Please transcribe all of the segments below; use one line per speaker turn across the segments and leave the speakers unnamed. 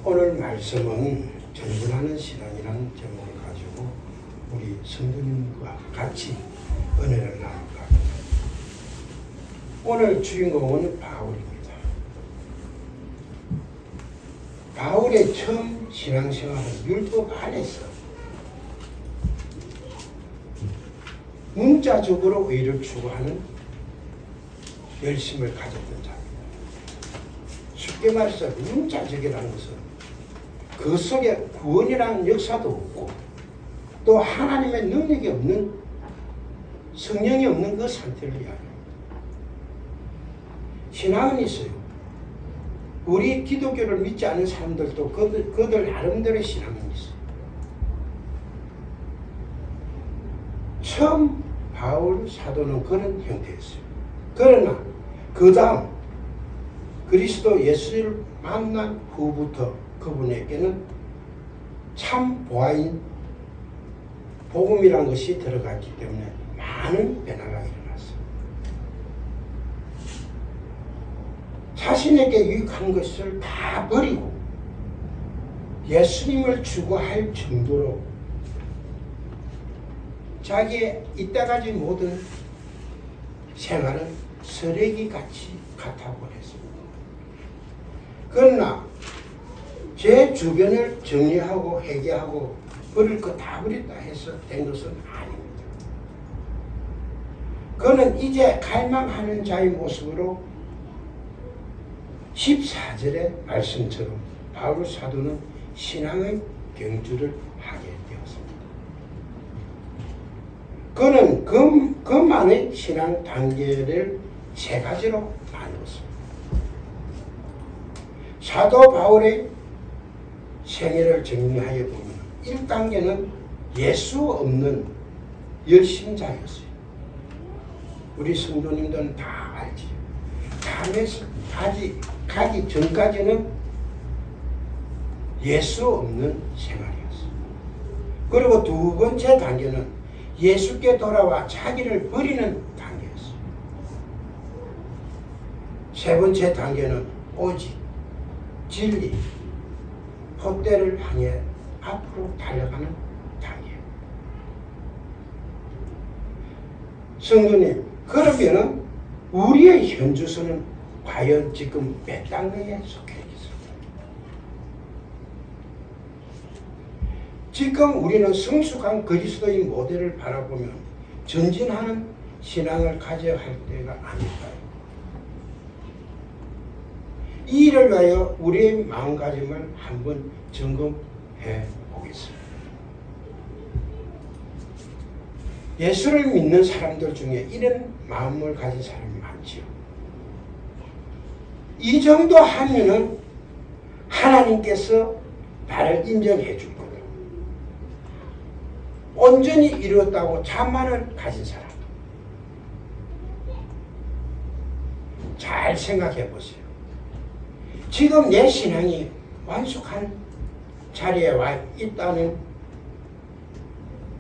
오늘 말씀은 전분하는 신앙이라는 제목을 가지고 우리 성도님과 같이 은혜를 나눌까 합니다. 오늘 주인공은 바울입니다. 바울의 처음 신앙생활은 율법 안에서 문자적으로 의를 추구하는 열심을 가졌던 자입니다. 쉽게 말해서 문자적이라는 것은 그 속에 구원이라는 역사도 없고 또 하나님의 능력이 없는 성령이 없는 그 상태를 이야기합니다. 신앙은 있어요. 우리 기독교를 믿지 않는 사람들도 그들 나름대로의 신앙은 있어요. 처음 바울 사도는 그런 형태였어요. 그러나 그 다음 그리스도 예수를 만난 후부터 그분에게는 참 보아인 복음이라는 것이 들어갔기 때문에 많은 변화가 일어났어요. 자신에게 유익한 것을 다 버리고 예수님을 추구할 정도로 자기의 이때까지 모든 생활은 쓰레기같이 같아버렸습니다. 그러나 제 주변을 정리하고 회개하고 버릴 거 다 버렸다 해서 된 것은 아닙니다. 그는 이제 갈망하는 자의 모습으로 14절의 말씀처럼 바울 사도는 신앙의 경주를 하게 되었습니다. 그는 그만의 신앙 단계를 세 가지로 나누었습니다. 사도 바울의 생애를 정리하여 보면 1단계는 예수 없는 열심자였어요. 우리 성도님들은 다 알지. 담에서 가기 전까지는 예수 없는 생활이었어요. 그리고 두 번째 단계는 예수께 돌아와 자기를 버리는 단계였어요. 세 번째 단계는 오직 진리, 헛되를 향해 앞으로 달려가는 단계예요. 성도님, 그러면은 우리의 현주소는 과연 지금 몇 단계에 속해 있습니까? 지금 우리는 성숙한 그리스도의 모델을 바라보면 전진하는 신앙을 가져야 할 때가 아닐까요? 이 일을 위하여 우리의 마음가짐을 한번 점검해 보겠습니다. 예수를 믿는 사람들 중에 이런 마음을 가진 사람이 많지요. 이 정도 하면은 하나님께서 나를 인정해 줄 거다. 온전히 이루었다고 자만을 가진 사람. 잘 생각해 보세요. 지금 내 신앙이 완숙한 자리에 와 있다는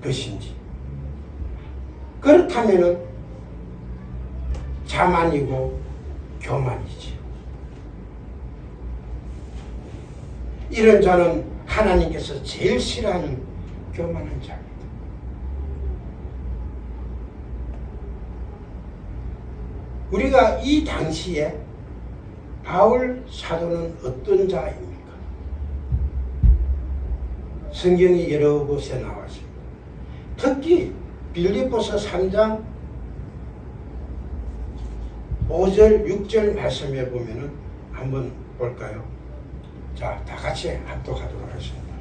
것인지, 그렇다면 자만이고 교만이지. 이런 자는 하나님께서 제일 싫어하는 교만한 자입니다. 우리가 이 당시에 바울 사도는 어떤 자입니까? 성경이 여러 곳에 나왔습니다. 특히 빌립보서 3장 5절 6절 말씀에 보면은 한번 볼까요? 자, 다 같이 합독하도록 하겠습니다.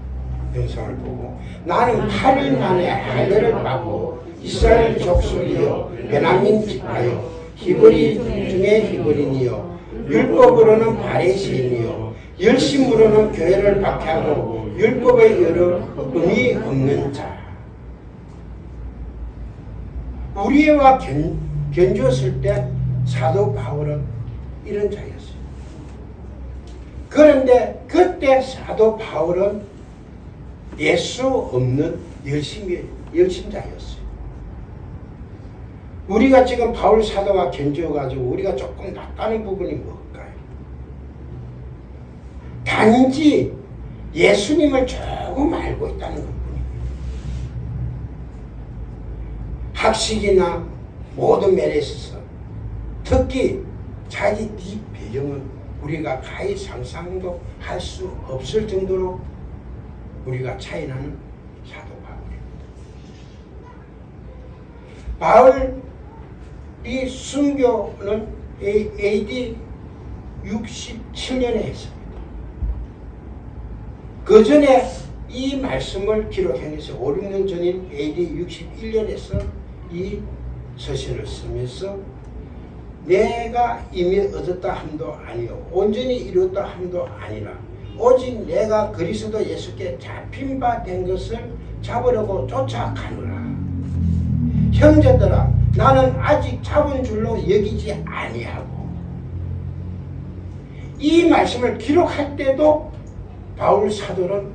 영상을 보고 나는 8일 만에 할례를 받고 이스라엘 족속이요 베냐민 지파요 히브리 중에 히브리니요 율법으로는 바리새인이요 열심으로는 교회를 박해하고 율법의 여러 의미 없는 자. 우리와 견주었을 때 사도 바울은 이런 자였어요. 그런데 그때 사도 바울은 예수 없는 열심자였어요. 우리가 지금 바울 사도와 견주어가지고 우리가 조금 낫다는 부분이 뭘까요? 단지 예수님을 조금 알고 있다는 것뿐입니다. 학식이나 모든 면에 있어서 특히 자기 뒷 배경은 우리가 가히 상상도 할 수 없을 정도로 우리가 차이나는 사도 바울입니다. 바울이 순교는 AD 67년에 했습니다. 그 전에 이 말씀을 기록한 것이 5, 6년 전인 AD 61년에서 이 서신을 쓰면서 내가 이미 얻었다 함도 아니요 온전히 이루었다 함도 아니라 오직 내가 그리스도 예수께 잡힌 바 된 것을 잡으려고 쫓아가노라. 형제들아 나는 아직 잡은 줄로 여기지 아니하고. 이 말씀을 기록할 때도 바울 사도는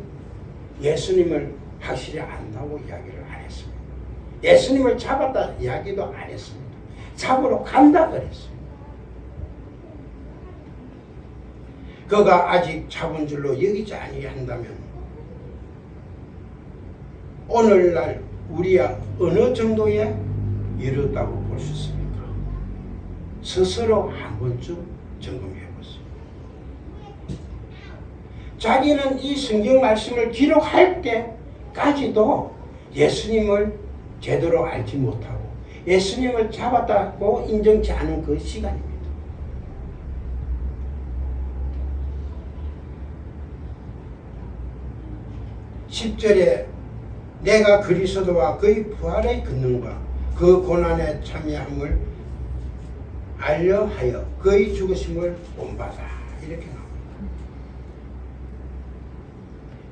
예수님을 확실히 안다고 이야기를 안 했습니다. 예수님을 잡았다 이야기도 안 했습니다. 잡으러 간다 그랬어요. 그가 아직 잡은 줄로 여기지 아니한다면 오늘날 우리야 어느 정도에 이르렀다고 볼 수 있습니까? 스스로 한 번쯤 점검해 보세요. 자기는 이 성경 말씀을 기록할 때까지도 예수님을 제대로 알지 못하고 예수님을 잡았다고 인정치 않은 그 시간입니다. (10절에) 내가 그리스도와 그의 부활의 권능과 그 고난에 참여함을 알려하여 그의 죽으심을 본받아 이렇게 나옵니다.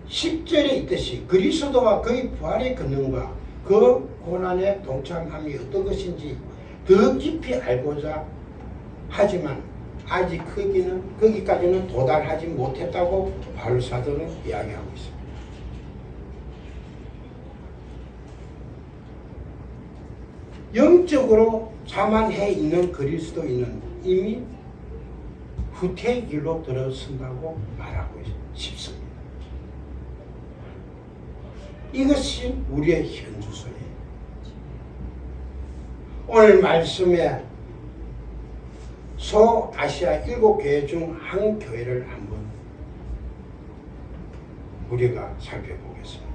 10절에 있듯이 그리스도와 그의 부활의 권능과 그 고난에 동참함이 어떤 것인지 더 깊이 알고자 하지만 아직 거기까지는 도달하지 못했다고 바울 사도는 이야기하고 있습니다. 영적으로 자만해 있는 그리스도인은 이미 후퇴의 길로 들어선다고 말하고 싶습니다. 이것이 우리의 현주소예요. 오늘 말씀에 소아시아 7교회 중 한 교회를 한번 우리가 살펴보겠습니다.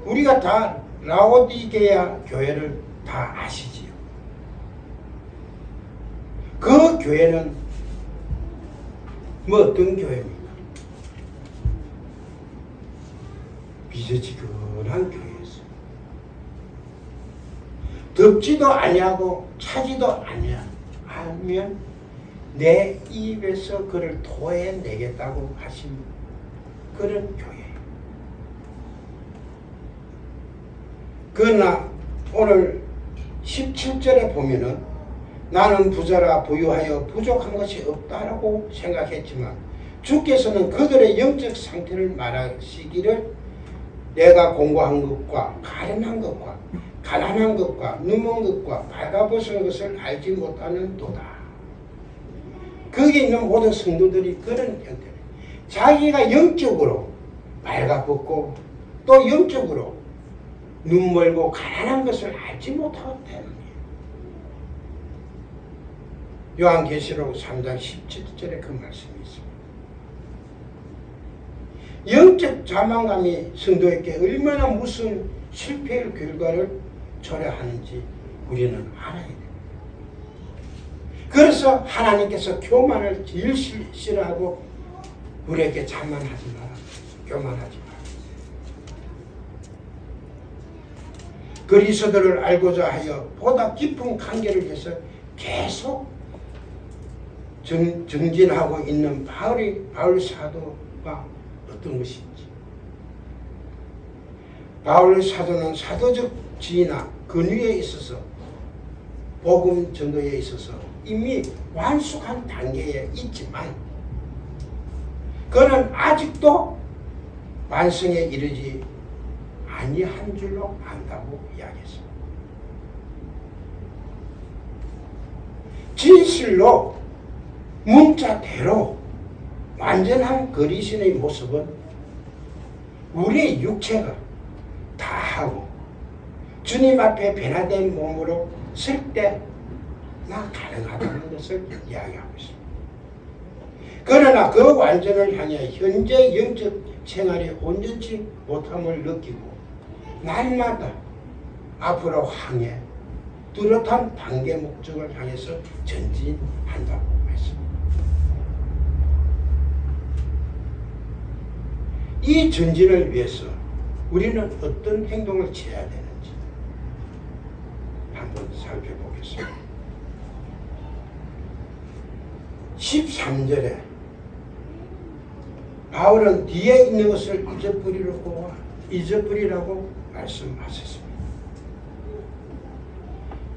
우리가 다 라오디게아 교회를 다 아시지요. 그 교회는 어떤 교회입니까? 비서지근한 교회였어요. 덥지도 아니하고 차지도 아니하면 내 입에서 그를 토해내겠다고 하신 그런 교회. 그러나 오늘 17절에 보면은 나는 부자라 부유하여 부족한 것이 없다라고 생각했지만 주께서는 그들의 영적 상태를 말하시기를 내가 공고한 것과 가련한 것과 가난한 것과 누먼 것과 발가벗은 것을 알지 못하는 도다. 거기 있는 모든 성도들이 그런 형태예요. 자기가 영적으로 발가벗고 또 영적으로 눈멀고 가난한 것을 알지 못하기 때문이에요. 요한계시록 3장 17절에 그 말씀이 있습니다. 영적 자만감이 성도에게 얼마나 무슨 실패의 결과를 초래하는지 우리는 알아야 돼요. 그래서 하나님께서 교만을 제일 싫어하고 우리에게 자만하지 마라. 교만하지 마라. 그리스도를 알고자 하여 보다 깊은 관계를 위해서 계속 정진하고 있는 바울 사도가 어떤 것인지. 바울 사도는 사도적 지위나 권위에 있어서 복음 전도에 있어서 이미 완숙한 단계에 있지만 그는 아직도 완성에 이르지 아니한 줄로 안다고 이야기했습니다. 진실로 문자대로 완전한 그리스도의 모습은 우리의 육체가 다 하고 주님 앞에 변화된 몸으로 설 때나 가능하다는 것을 이야기하고 있습니다. 그러나 그 완전을 향해 현재 영적 생활이 온전치 못함을 느끼고 날마다 앞으로 향해 뚜렷한 단계 목적을 향해서 전진한다고 했습니다. 이 전진을 위해서 우리는 어떤 행동을 취해야 되는지 한번 살펴보겠습니다. 13절에 바울은 뒤에 있는 것을 잊어버리라고 말씀하셨습니다.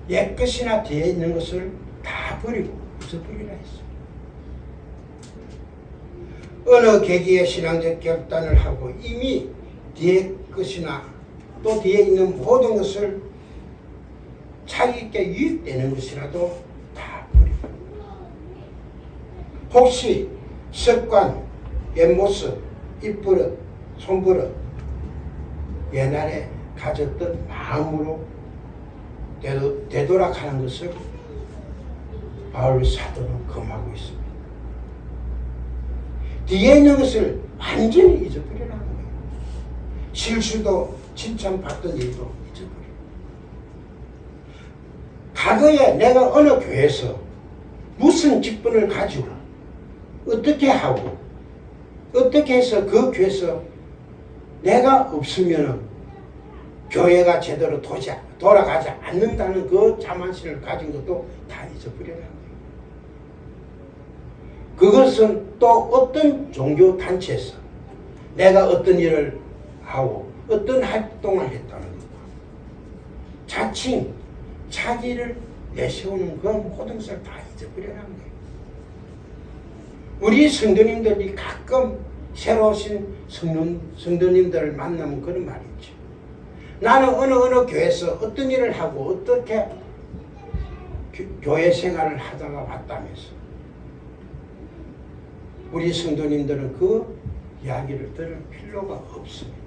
옛것이나 뒤에 있는 것을 다 버리고 잊어버리라 했습니다. 어느 계기에 신앙적 결단을 하고 이미 뒤에 것이나 또 뒤에 있는 모든 것을 자기에게 유익되는 것이라도 다 버리고 혹시 습관, 옛모습, 입버릇, 손버릇 옛날에 가졌던 마음으로 되돌아가는 것을 바울 사도는 금하고 있습니다. 뒤에 있는 것을 완전히 잊어버리라는 거예요. 실수도 칭찬받던 일도 잊어버리고 과거에 내가 어느 교회에서 무슨 직분을 가지고 어떻게 하고 어떻게 해서 그 교회에서 내가 없으면 교회가 제대로 돌아가지 않는다는 그 자만심을 가진 것도 다 잊어버려야 합니다. 그것은 또 어떤 종교단체에서 내가 어떤 일을 하고 어떤 활동을 했다는 것 자칭 자기를 내세우는 그 모든 것을 다 잊어버려야 합니다. 우리 성도님들이 가끔 새로 오신 성도님들을 만나면 그런 말이 있죠. 나는 어느 교회에서 어떤 일을 하고 어떻게 교회 생활을 하다가 왔다면서 우리 성도님들은 그 이야기를 들을 필요가 없습니다.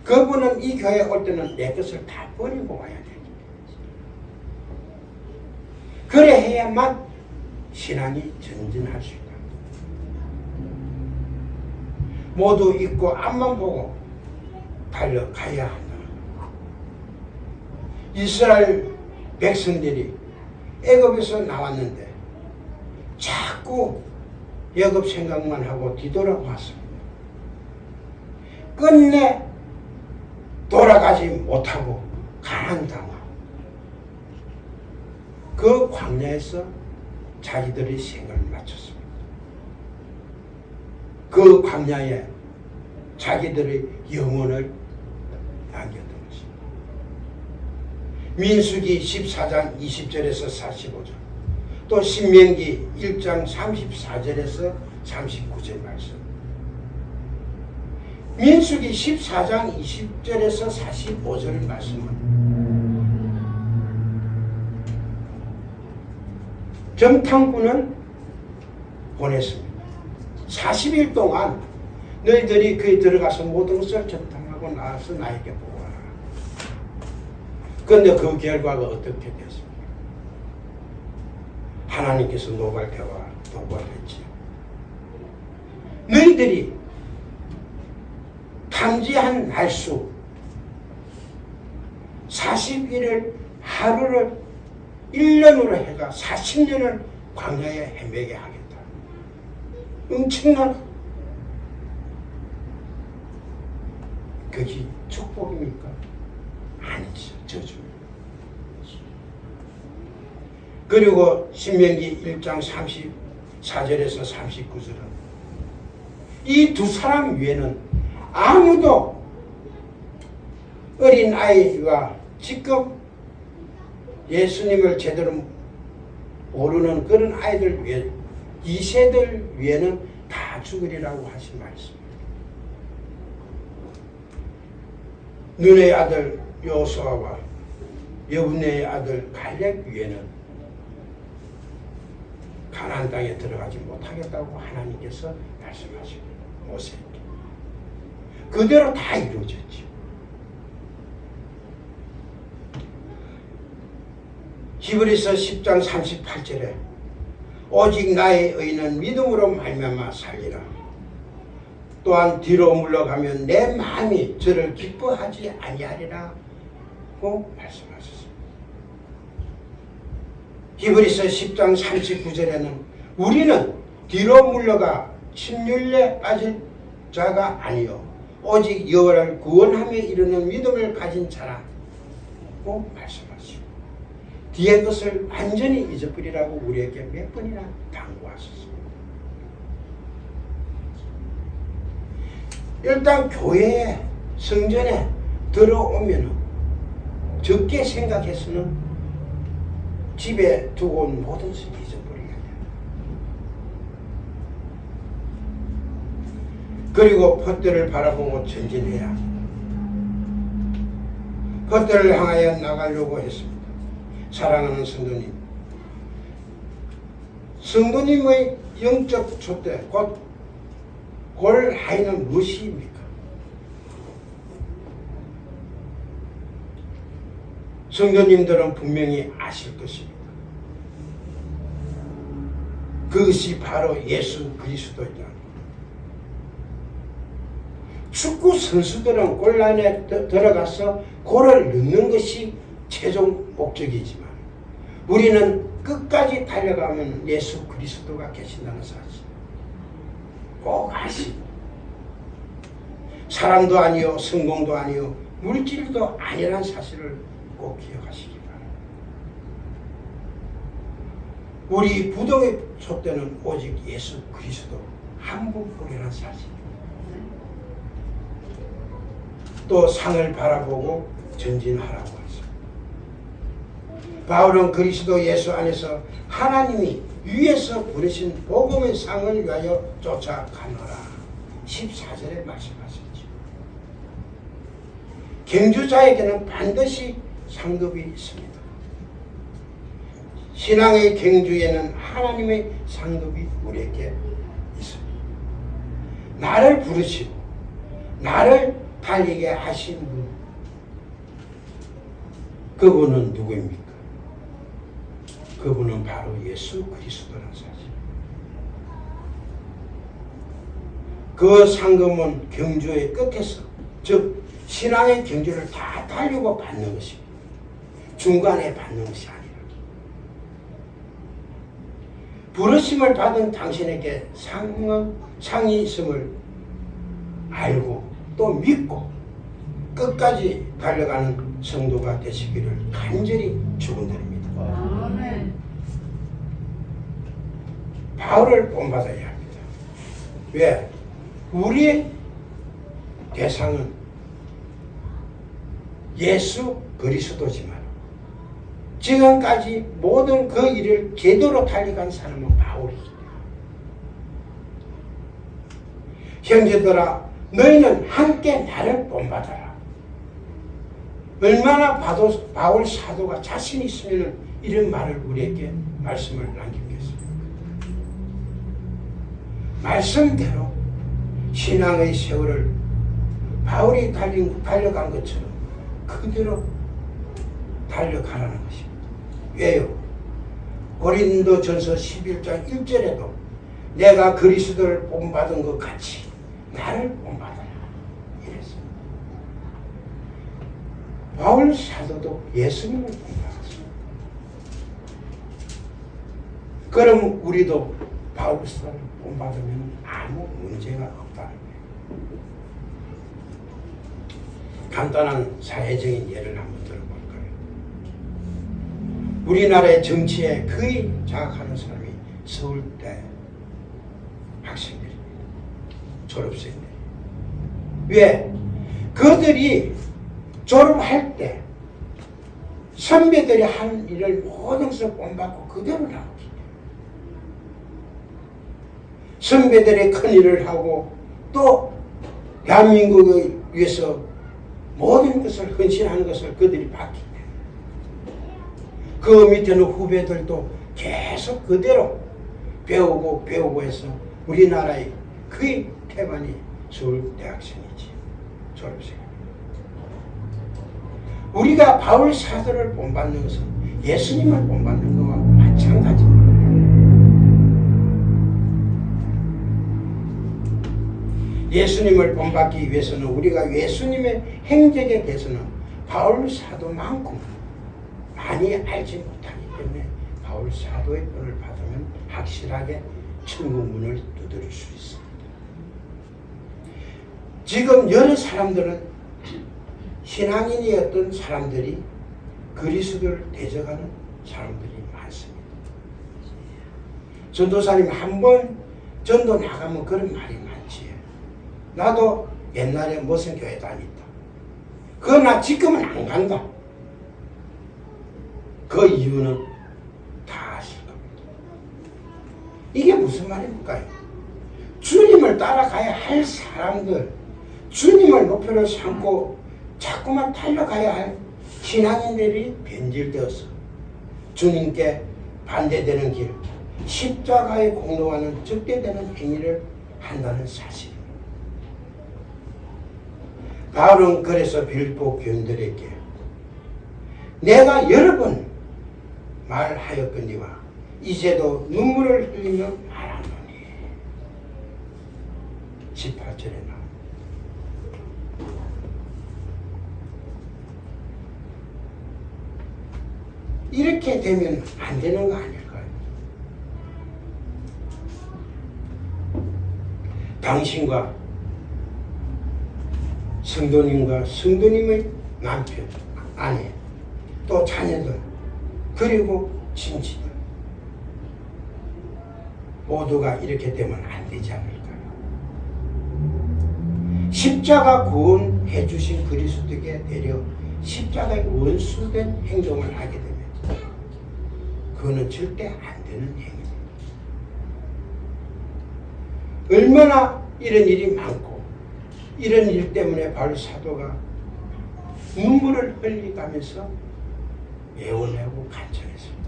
그분은 이 교회에 올 때는 내 것을 다 버리고 와야 됩니다. 그래 해야만 신앙이 전진할 수 있다. 모두 잊고 앞만 보고 달려가야 한다. 이스라엘 백성들이 애굽에서 나왔는데 자꾸 애굽 생각만 하고 뒤돌아왔습니다. 끝내 돌아가지 못하고 가난당하고 그 광야에서 자기들의 생을 마쳤습니다. 그 광야에 자기들의 영혼을 남겼던 것입니다. 민수기 14장 20절에서 45절 또 신명기 1장 34절에서 39절 말씀 민수기 14장 20절에서 45절 말씀은 정탐꾼을 보냈습니다. 40일 동안 너희들이 그에 들어가서 모든 것을 정탐하고 나와서 나에게 보아라. 그런데 그 결과가 어떻게 됐습니까? 하나님께서 노발대와 도발했지요. 너희들이 탐지한 날수 40일을 하루를 1년으로 해가 40년을 광야에 헤매게 하겠다. 엄청난 그게 축복입니까? 아니죠. 저주입니다. 그리고 신명기 1장 34절에서 39절은 이 두 사람 외에는 아무도 어린 아이와 지금 예수님을 제대로 모르는 그런 아이들 위해 이 세들 위에는 다 죽으리라고 하신 말씀입니다. 눈의 아들 요수아와 여분의 아들 갈렙 위에는 가나안 땅에 들어가지 못하겠다고 하나님께서 말씀하십니다. 모세에게. 그대로 다 이루어졌죠. 히브리서 10장 38절에 오직 나의 의는 믿음으로 말미암아 살리라. 또한 뒤로 물러가면 내 마음이 저를 기뻐하지 아니하리라고 말씀하셨습니다. 히브리서 10장 39절에는 우리는 뒤로 물러가 침륜에 빠질 자가 아니요 오직 여호와를 구원하며 이르는 믿음을 가진 자라고 말씀하시고 뒤에 것을 완전히 잊어버리라고 우리에게 몇 번이나 당부하셨습니다. 일단 교회에 성전에 들어오면 적게 생각해서는 집에 두고 온 모든 것을 잊어버리게 돼요. 그리고 헛되를 바라보고 전진해야 헛되를 향하여 나가려고 했습니다. 사랑하는 성도님, 성도님의 영적 촛대 곧 골하이는 무엇입니까? 성도님들은 분명히 아실 것입니다. 그것이 바로 예수 그리스도이다. 축구 선수들은 골 안에 들어가서 골을 넣는 것이 최종 목적이지만 우리는 끝까지 달려가면 예수 그리스도가 계신다는 사실 꼭 아시고 사람도 아니요 성공도 아니요 물질도 아니라는 사실을 꼭 기억하시기 바랍니다. 우리 부동의 촛대는 오직 예수 그리스도 한 분뿐이라는 사실. 또 상을 바라보고 전진하라고 하죠. 바울은 그리스도 예수 안에서 하나님이 위에서 부르신 복음의 상을 위하여 쫓아가노라 14절에 말씀하셨죠. 경주자에게는 반드시 상급이 있습니다. 신앙의 경주에는 하나님의 상급이 우리에게 있습니다. 나를 부르시고 나를 달리게 하신 분, 그분은 누구입니까? 그분은 바로 예수 그리스도라는 사실. 그 상금은 경주의 끝에서, 즉 신앙의 경주를 다 달리고 받는 것입니다. 중간에 받는 것이 아니라. 부르심을 받은 당신에게 상이 있음을 알고 또 믿고 끝까지 달려가는 성도가 되시기를 간절히 축원드립니다. 아멘. 바울을 본받아야 합니다. 왜? 우리의 대상은 예수 그리스도지만 지금까지 모든 그 일을 제대로 달려간 사람은 바울이기 때문에 형제들아 너희는 함께 나를 본받아라. 얼마나 바울 사도가 자신 있으면 이런 말을 우리에게 말씀을 남기겠습니까? 말씀대로 신앙의 세월을 바울이 달려간 것처럼 그대로 달려가라는 것입니다. 왜요? 고린도전서 11장 1절에도 내가 그리스도를 본받은 것 같이 나를 본받아라 이랬습니다. 바울 사도도 예수님을 본받았습니다. 그럼 우리도 바울 사도를 본받으면 아무 문제가 없다는 거예요. 간단한 사회적인 예를 한번 들어볼까요? 우리나라의 정치에 거의 장악하는 사람이 서울대 학생들입니다. 졸업생들. 왜? 그들이 졸업할 때 선배들이 하는 일을 모든 것을 본받고 그대로 나오기 때문에 선배들의 큰 일을 하고 또 대한민국을 위해서 모든 것을 헌신하는 것을 그들이 봤기 때문에 그 밑에는 후배들도 계속 그대로 배우고 해서 우리나라의 거의 태반이 서울대학생이지. 졸업생. 우리가 바울 사도를 본받는 것은 예수님을 본받는 것과 마찬가지입니다. 예수님을 본받기 위해서는 우리가 예수님의 행적에 대해서는 바울 사도만큼 많이 알지 못하기 때문에 바울 사도의 본을 받으면 확실하게 천국 문을 두드릴 수 있습니다. 지금 여러 사람들은 신앙인이었던 사람들이 그리스도를 대적하는 사람들이 많습니다. 전도사님 한 번 전도 나가면 그런 말이 많지. 나도 옛날에 무슨 교회 다녔다. 그러나 지금은 안 간다. 그 이유는 다 아실 겁니다. 이게 무슨 말입니까? 주님을 따라가야 할 사람들, 주님을 목표로 삼고 자꾸만 달려가야 할 신앙인들이 변질되어서 주님께 반대되는 길, 십자가의 공로와는 적대되는 행위를 한다는 사실입니다. 바울은 그래서 빌립보 교인들에게 내가 여러 번 말하였거니와 이제도 눈물을 흘리며 말하노니 18절에 나옵니다. 이렇게 되면 안 되는 거 아닐까요? 당신과 성도님과 성도님의 남편, 아내, 또 자녀들, 그리고 친지들 모두가 이렇게 되면 안 되지 않을까요? 십자가 구원해 주신 그리스도께 내려 십자가의 원수된 행동을 하게 되면 그거는 절대 안 되는 행위입니다. 얼마나 이런 일이 많고 이런 일 때문에 바울 사도가 눈물을 흘리가면서 애원하고 간청했습니다.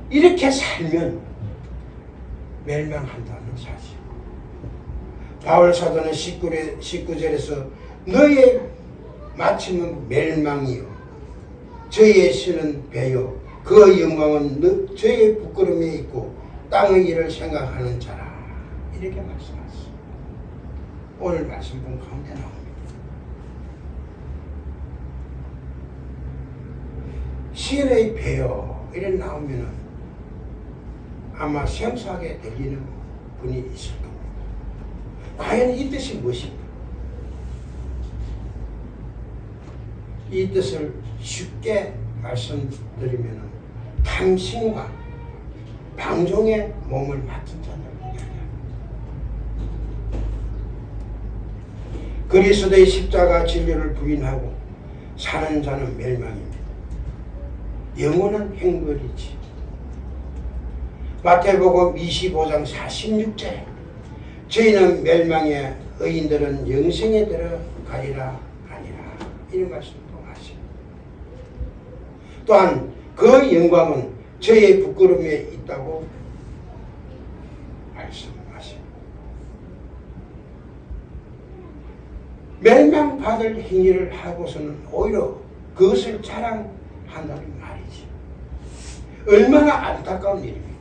이렇게 살면 멸망한다는 사실. 바울 사도는 19절에서 너의 마침은 멸망이요 저희의 신은 배요 그 영광은 저희의 부끄러움에 있고 땅의 일을 생각하는 자라 이렇게 말씀하셨습니다. 오늘 말씀 본 가운데 나옵니다. 신의 배요 이래 나오면은 아마 생소하게 들리는 분이 있을 겁니다. 과연 이 뜻이 무엇입니까? 이 뜻을 쉽게 말씀드리면 탐심과 방종의 몸을 맡은 자들 그리스도의 십자가 진리를 부인하고 사는 자는 멸망입니다. 영원한 행벌이지. 마태복음 25장 46절에 저희는 멸망에 의인들은 영생에 들어가리라 아니라 이런 말씀도 하십니다. 또한 그 영광은 저의 부끄러움에 있다고 말씀하십니다. 멸망받을 행위를 하고서는 오히려 그것을 자랑한다는 말이지. 얼마나 안타까운 일입니까?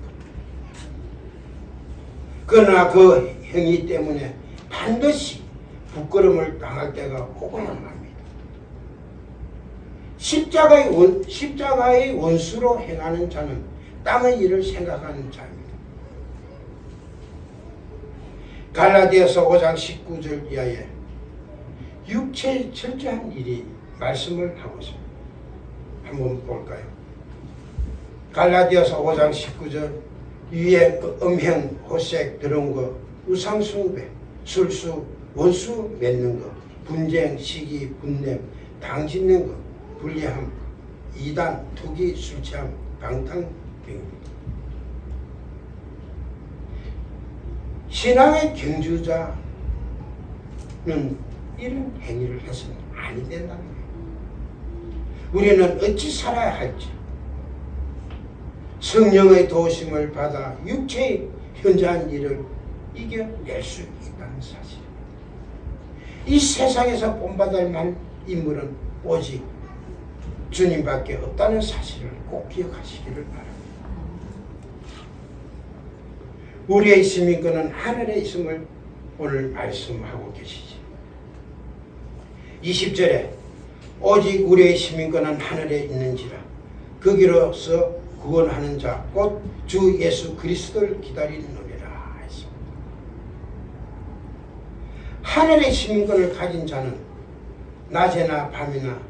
그러나 그 행위 때문에 반드시 부끄러움을 당할 때가 오고야 맙니다. 십자가의 원수로 행하는 자는 땅의 일을 생각하는 자입니다. 갈라디아서 5장 19절 이하에 육체의 철저한 일이 말씀을 하고 있습니다. 한번 볼까요? 갈라디아서 5장 19절 유행, 음행, 호색, 더러운 것, 우상숭배, 술수, 원수 맺는 것, 분쟁, 시기, 분냄, 당 짓는 것, 불리함, 이단, 투기, 술취함, 방탕병입니다. 신앙의 경주자는 이런 행위를 해서는 아니 된다는 거예요. 우리는 어찌 살아야 할지 성령의 도우심을 받아 육체의 현저한 일을 이겨낼 수 있다는 사실. 이 세상에서 본받을 만한 인물은 오직 주님밖에 없다는 사실을 꼭 기억하시기를 바랍니다. 우리의 시민권은 하늘에 있음을 오늘 말씀하고 계시지. 20절에 오직 우리의 시민권은 하늘에 있는지라 거기로서 구원하는 자 곧 주 예수 그리스도를 기다리느니라 했습니다. 하늘의 시민권을 가진 자는 낮에나 밤이나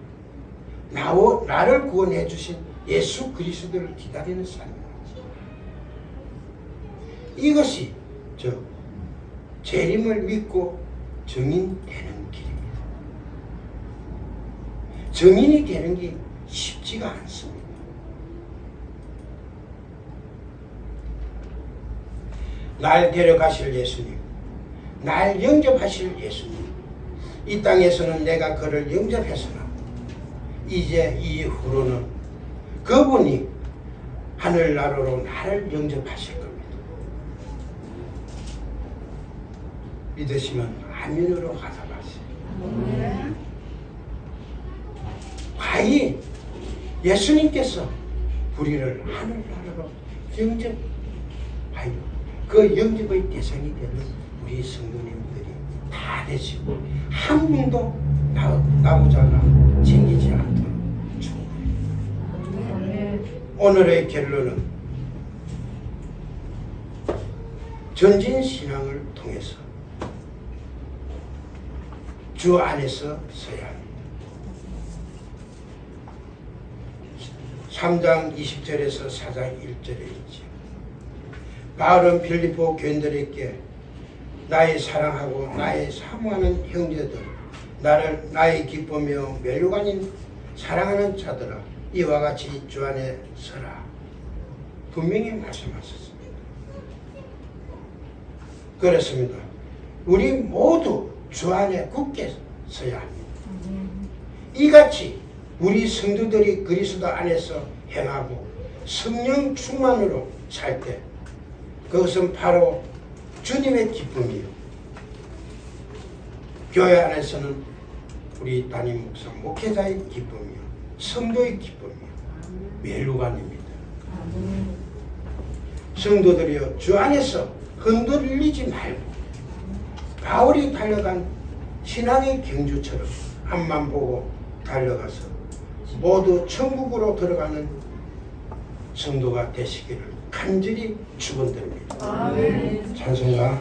나를 구원해 주신 예수 그리스도를 기다리는 삶입니다. 이것이 재림을 믿고 증인되는 길입니다. 증인이 되는 게 쉽지가 않습니다. 날 데려가실 예수님, 날 영접하실 예수님, 이 땅에서는 내가 그를 영접했으나 이제 이후로는 그분이 하늘나라로 나를 영접하실 겁니다. 믿으시면 아멘으로 가져가세요. 과연 예수님께서 우리를 하늘나라로 영접하여 그 영접의 대상이 되는 우리 성도님들이 다 되시고 한 명도 나오자나 챙기지 않도록 축원합니다. 오늘의 결론은 전진신앙을 통해서 주 안에서 서야 합니다. 3장 20절에서 4장 1절에 있지. 바울은 빌립보 교인들에게 나의 사랑하고 나의 사모하는 형제들, 나의 기쁨이요 멸류관인 사랑하는 자들아, 이와 같이 주 안에 서라. 분명히 말씀하셨습니다. 그렇습니다. 우리 모두 주 안에 굳게 서야 합니다. 이같이 우리 성도들이 그리스도 안에서 행하고 성령 충만으로 살 때 그것은 바로 주님의 기쁨이요. 교회 안에서는 우리 담임 목사, 목회자의 기쁨이요. 성도의 기쁨이요. 멸류관입니다. 성도들이요. 주 안에서 흔들리지 말고 바울이 달려간 신앙의 경주처럼 앞만 보고 달려가서 모두 천국으로 들어가는 성도가 되시기를 간절히 축원드립니다. 찬송가